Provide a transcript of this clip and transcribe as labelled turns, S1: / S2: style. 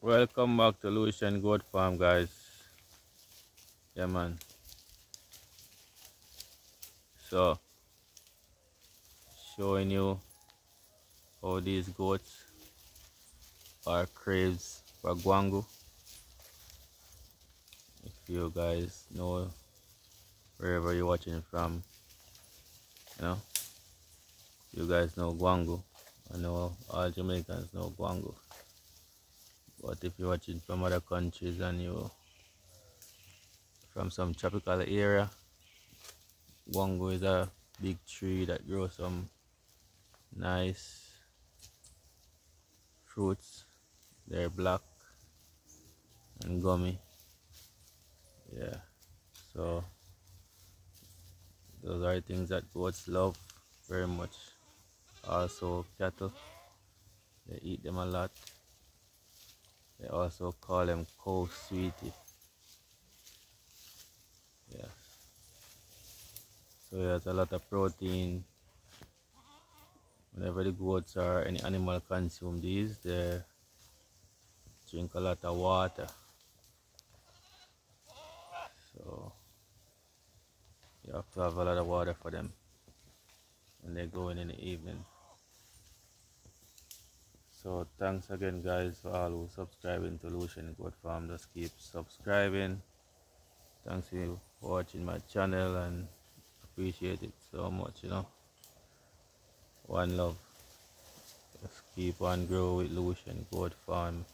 S1: Welcome back to Lucian Goat Farm, guys. Yeah, man. So, showing you how these goats are craves for guango. If you guys know wherever you're watching from, you know, you guys know guango. I know all Jamaicans know guango. But if you're watching from other countries and you from some tropical area, guango is a big tree that grows some nice fruits. They're black and gummy. Yeah, so those are things that goats love very much. Also cattle, they eat them a lot. They also call them cow sweetie. Yeah, so there's a lot of protein. Whenever the goats or any animal consume these, they drink a lot of water. So you have to have a lot of water for them when they go in the evening. So thanks again, guys, for all who subscribing to Lucian Goat Farm. Just keep subscribing. Thanks you for watching my channel and appreciate it so much. One love. Just keep on grow with Lucian Goat Farm.